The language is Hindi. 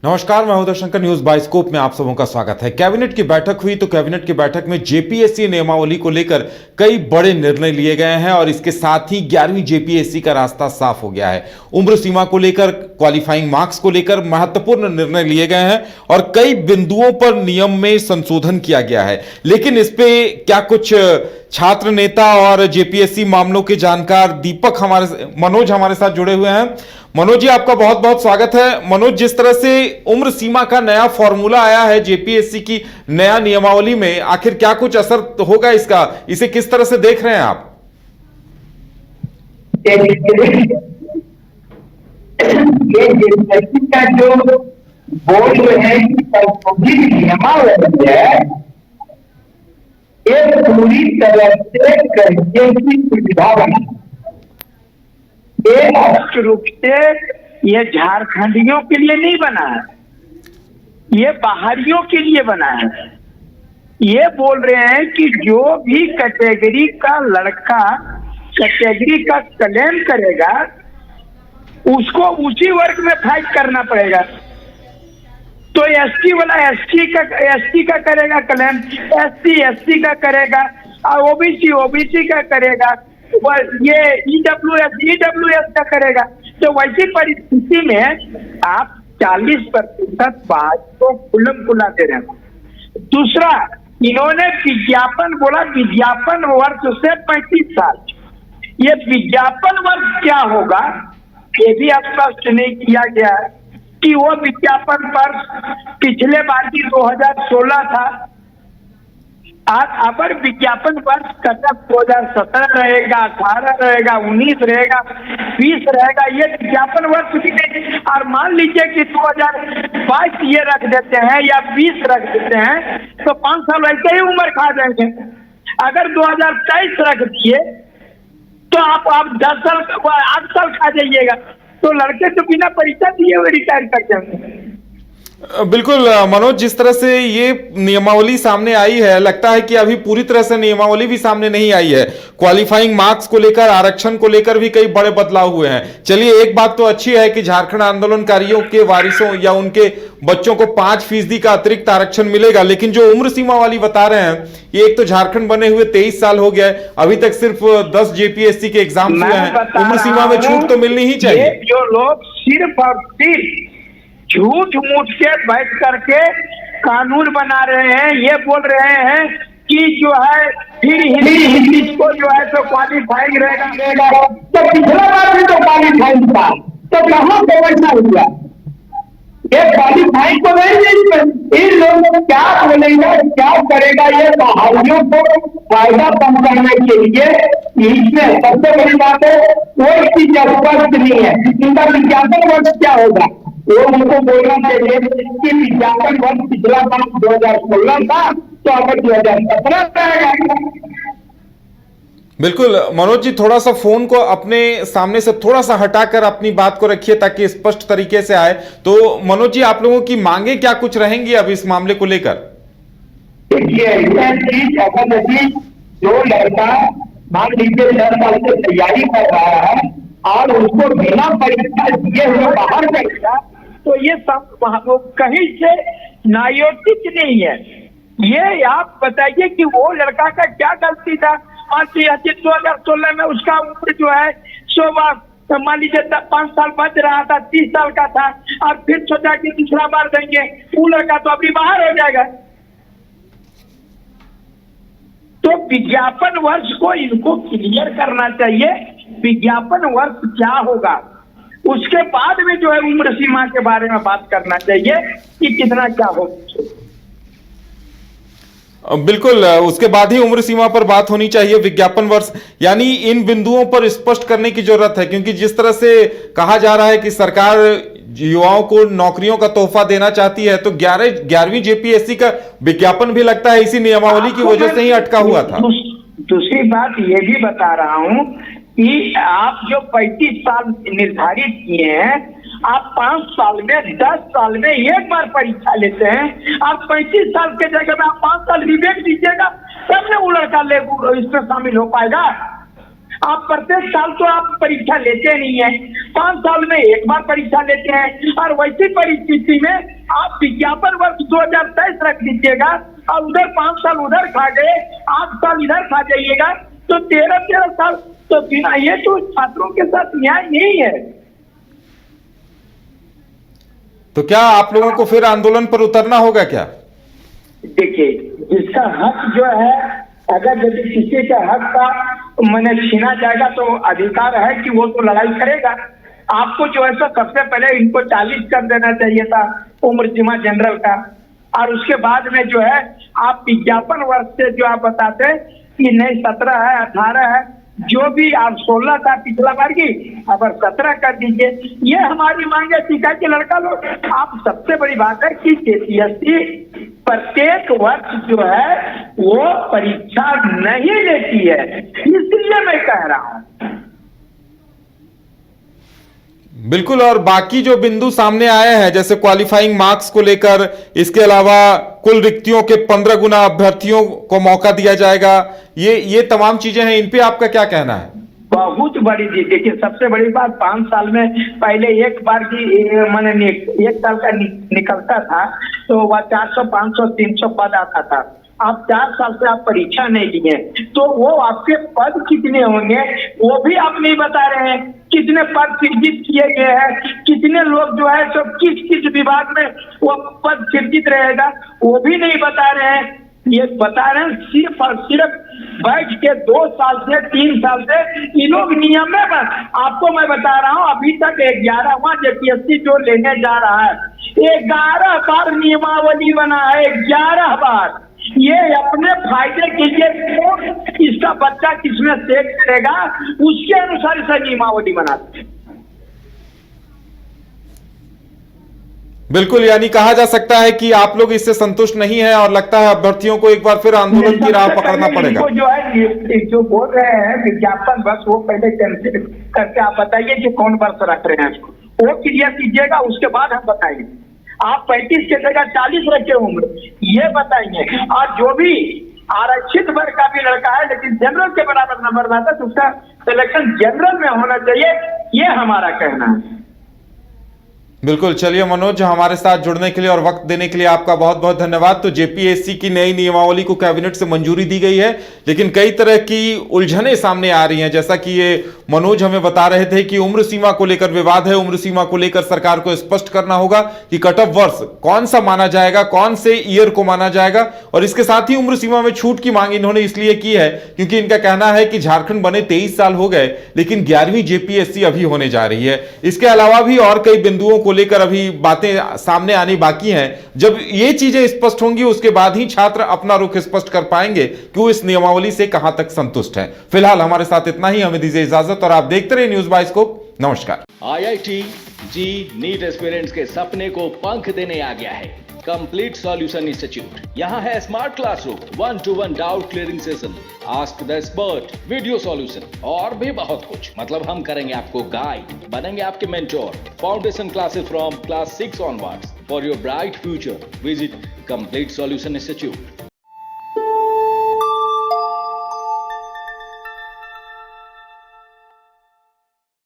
नमस्कार, मैं उदय शंकर। न्यूज बाइस्कोप में आप सबों का स्वागत है। कैबिनेट की बैठक हुई तो कैबिनेट की बैठक में जेपीएससी नियमावली को लेकर कई बड़े निर्णय लिए गए हैं और इसके साथ ही 11वीं जेपीएससी का रास्ता साफ हो गया है। उम्र सीमा को लेकर, क्वालिफाइंग मार्क्स को लेकर महत्वपूर्ण निर्णय लिए गए हैं और कई बिंदुओं पर नियम में संशोधन किया गया है। लेकिन इस पे क्या कुछ छात्र नेता और जेपीएससी मामलों के जानकार मनोज हमारे साथ जुड़े हुए हैं। मनोज जी, आपका बहुत बहुत स्वागत है। मनोज, जिस तरह से उम्र सीमा का नया फॉर्मूला आया है जेपीएससी की नया नियमावली में, आखिर क्या कुछ असर होगा इसका? इसे किस तरह से देख रहे हैं आप? ये जेपीएससी का जो बोर्ड है कि संशोधित नियमावली है, ये पूरी तरह से करियर की सुविधा बनी। ये मुख्य रूप से ये झारखंडियों के लिए नहीं बना है, ये बाहरियों के लिए बना है। ये बोल रहे हैं कि जो भी कैटेगरी का लड़का कैटेगरी का क्लेम करेगा उसको उसी वर्ग में फाइट करना पड़ेगा। तो एसटी वाला एसटी का करेगा क्लेम, एससी का करेगा और ओबीसी का करेगा, ये ईडब्ल्यूएस का करेगा। तो वैसी परिस्थिति में आप 40% बात को खुल्लम खुला दे रहे हैं। दूसरा, इन्होंने विज्ञापन बोला, विज्ञापन वर्ष से 35 साल। ये विज्ञापन वर्ष क्या होगा ये भी स्पष्ट नहीं किया गया है कि वो विज्ञापन वर्ष पिछले बार की 2016 था। आज अगर विज्ञापन वर्ष करना 2017 रहेगा, 18 रहेगा, 19 रहेगा, 20 रहेगा, ये विज्ञापन वर्ष भी नहीं। और मान लीजिए कि 2022 ये रख देते हैं या 20 रख देते हैं तो 5 साल वैसे ही उम्र खा जाएंगे। अगर 2023 रख दिए तो आप 10 साल 8 साल खा जाइएगा। तो लड़के तो बिना परीक्षा दिए हुए रिटायर कर जाएंगे। बिल्कुल मनोज, जिस तरह से ये नियमावली सामने आई है, लगता है कि अभी पूरी तरह से नियमावली भी सामने नहीं आई है। क्वालिफाइंग मार्क्स को लेकर, आरक्षण को लेकर भी कई बड़े बदलाव हुए हैं। चलिए, एक बात तो अच्छी है कि झारखंड आंदोलनकारियों के वारिसों या उनके बच्चों को 5% का अतिरिक्त आरक्षण मिलेगा। लेकिन जो उम्र सीमा वाली बता रहे हैं, ये एक तो झारखंड बने हुए 23 साल हो गया है, अभी तक सिर्फ 10 जेपीएससी के एग्जाम हुए हैं। उम्र सीमा में छूट तो मिलनी ही चाहिए। जो लोग सिर्फ और सिर्फ झूठ मूठ के बैठ करके कानून बना रहे हैं, ये बोल रहे हैं कि जो है फिर हिंदी को जो है तो क्वालिफाइंग रहेगा। तो पिछला बार भी तो क्वालिफाइंग था, तो कहाँ पे वैसा हुआ? ये क्वालिफाइंग को नहीं, इन लोगों को क्या बोलेगा, क्या करेगा? ये बाहरियों को फायदा पहुंचाने के लिए इसमें सबसे बड़ी बात है कोई चीज स्पष्ट नहीं है। इनका विज्ञापन वर्ष क्या होगा वो उनको बोलना चाहिए कि विज्ञापन वर्ष पिछला वर्ष 2016 था तो अगर 2017 रहेगा। बिल्कुल मनोज जी, थोड़ा सा फोन को अपने सामने से थोड़ा सा हटाकर अपनी बात को रखिए ताकि स्पष्ट तरीके से आए। तो मनोज जी, आप लोगों की मांगे क्या कुछ रहेंगी अब इस मामले को लेकर? देखिए, जो लड़का मान लीजिए 10 साल से तैयारी कर रहा है और उसको बिना परीक्षा दिए हुए बाहर करेगा तो ये सब कहीं से न्यायोचित नहीं है। ये आप बताइए कि वो लड़का का क्या गलती था? मान लीजिए 2016 में उसका उम्र जो है 100 मान लीजिए 5 साल बच रहा था, 30 साल का था और फिर सोचा कि दूसरा बार देंगे, वो लड़का तो अभी बाहर हो जाएगा। तो विज्ञापन वर्ष को इनको क्लियर करना चाहिए, विज्ञापन वर्ष क्या होगा, उसके बाद में जो है उम्र सीमा के बारे में बात करना चाहिए कि कितना क्या होगा। बिल्कुल, उसके बाद ही उम्र सीमा पर बात होनी चाहिए। विज्ञापन वर्ष यानी इन बिंदुओं पर स्पष्ट करने की जरूरत है, क्योंकि जिस तरह से कहा जा रहा है कि सरकार युवाओं को नौकरियों का तोहफा देना चाहती है, तो 11वीं जेपीएससी का विज्ञापन भी लगता है इसी नियमावली की वजह से ही अटका हुआ था। दूसरी बात ये भी बता रहा हूं कि आप जो 35 साल निर्धारित किए हैं, आप 5 साल में 10 साल में एक बार परीक्षा लेते हैं। आप 35 साल के जगह में आप 5 साल विवेक दीजिएगा, तब ना वो लड़का इसमें शामिल हो पाएगा। आप प्रत्येक साल तो आप परीक्षा लेते नहीं है, 5 साल में एक बार परीक्षा लेते हैं। और वैसी परिस्थिति में आप विज्ञापन वर्ष 2023 रख दीजिएगा और उधर 5 साल उधर खा गए, 8 साल इधर खा जाइएगा, तो 13 साल तो बिना, ये तो छात्रों के साथ न्याय नहीं है। तो क्या आप लोगों को फिर आंदोलन पर उतरना होगा क्या? देखिए, जिसका हक जो है, अगर यदि किसी का हक का मैंने छीना जाएगा तो अधिकार है कि वो तो लड़ाई करेगा। आपको जो है सबसे पहले इनको 40 कर देना चाहिए था उम्र सीमा जनरल का, और उसके बाद में जो है आप विज्ञापन वर्ष से जो आप बताते हैं कि नहीं 17 है 18 है, जो भी आप 16 था पिछला बार की, अब 17 कर दीजिए। ये हमारी मांग है। ठीक है कि लड़का लोग, आप सबसे बड़ी बात है कि जेपीएससी प्रत्येक वर्ष जो है वो परीक्षा नहीं लेती है, इसलिए मैं कह रहा हूं। बिल्कुल, और बाकी जो बिंदु सामने आए हैं जैसे क्वालिफाइंग मार्क्स को लेकर, इसके अलावा कुल रिक्तियों के 15 गुना अभ्यर्थियों को मौका दिया जाएगा, ये तमाम चीजें हैं, इन पे आपका क्या कहना है? बहुत बड़ी चीज। देखिए, सबसे बड़ी बात, 5 साल में पहले एक बार की मैंने 1 साल का निकलता था तो वह 400 500 300 पद आता था। आप 4 साल से आप परीक्षा नहीं दिए तो वो आपके पद कितने होंगे वो भी आप नहीं बता रहे हैं। कितने पद सृजित किए गए हैं, कितने लोग जो है तो किस किस विभाग में वो पद सृजित रहेगा वो भी नहीं बता रहे हैं। ये बता रहे हैं सिर्फ और सिर्फ बैठ के 2 साल से 3 साल से ये लोग नियम में आपको मैं बता रहा हूं, अभी तक 11वां जेपीएससी जो लेने जा रहा है 11 बार नियमावली बना है, 11 बार। ये अपने फायदे के लिए कौन इसका बच्चा किसमें सेट करेगा उसके अनुसार इसे नियमावली बनाते हैं। बिल्कुल, यानी कहा जा सकता है कि आप लोग इससे संतुष्ट नहीं है और लगता है अभ्यर्थियों को एक बार फिर आंदोलन की राह पकड़ना पड़ेगा। जो है जो बोल रहे हैं विज्ञापन बस वो पहले कैंसिल करके आप बताइए कि कौन वर्ष रख रहे हैं, वो क्लियर कीजिएगा, उसके बाद हम बताएंगे। आप 35 के जगह 40 रखे उम्र, ये बताएंगे। और जो भी आरक्षित वर्ग का भी लड़का है लेकिन जनरल के बराबर नंबर लाता है तो उसका सिलेक्शन जनरल में होना चाहिए, ये हमारा कहना है। बिल्कुल, चलिए मनोज, हमारे साथ जुड़ने के लिए और वक्त देने के लिए आपका बहुत बहुत धन्यवाद। तो जेपीएससी की नई नियमावली को कैबिनेट से मंजूरी दी गई है, लेकिन कई तरह की उलझनें सामने आ रही हैं। जैसा कि ये मनोज हमें बता रहे थे कि उम्र सीमा को लेकर विवाद है, उम्र सीमा को लेकर सरकार को स्पष्ट करना होगा कि कट ऑफ वर्ष कौन सा माना जाएगा, कौन से ईयर को माना जाएगा। और इसके साथ ही उम्र सीमा में छूट की मांग इन्होंने इसलिए की है क्योंकि इनका कहना है कि झारखंड बने 23 साल हो गए लेकिन 11वीं जेपीएससी अभी होने जा रही है। इसके अलावा भी और कई बिंदुओं को लेकर अभी बातें सामने आनी बाकी हैं। जब ये चीजें स्पष्ट होंगी उसके बाद ही छात्र अपना रुख स्पष्ट कर पाएंगे कि वो इस नियमावली से कहां तक संतुष्ट हैं। फिलहाल हमारे साथ इतना ही, हमें दीजिए इजाजत और आप देखते रहिए न्यूज बाइस्कोप। नमस्कार। IIT जी नीट एस्पिरेंट्स के सपने को पंख देने आ गया है कंप्लीट सॉल्यूशन इंस्टीट्यूट। यहाँ है smart classroom, 1-to-1 doubt clearing session, ask the expert, video solution और भी बहुत कुछ। मतलब हम करेंगे आपको गाइड, बनेंगे आपके mentor. Foundation classes from class 6 onwards for your bright future. Visit complete solution institute.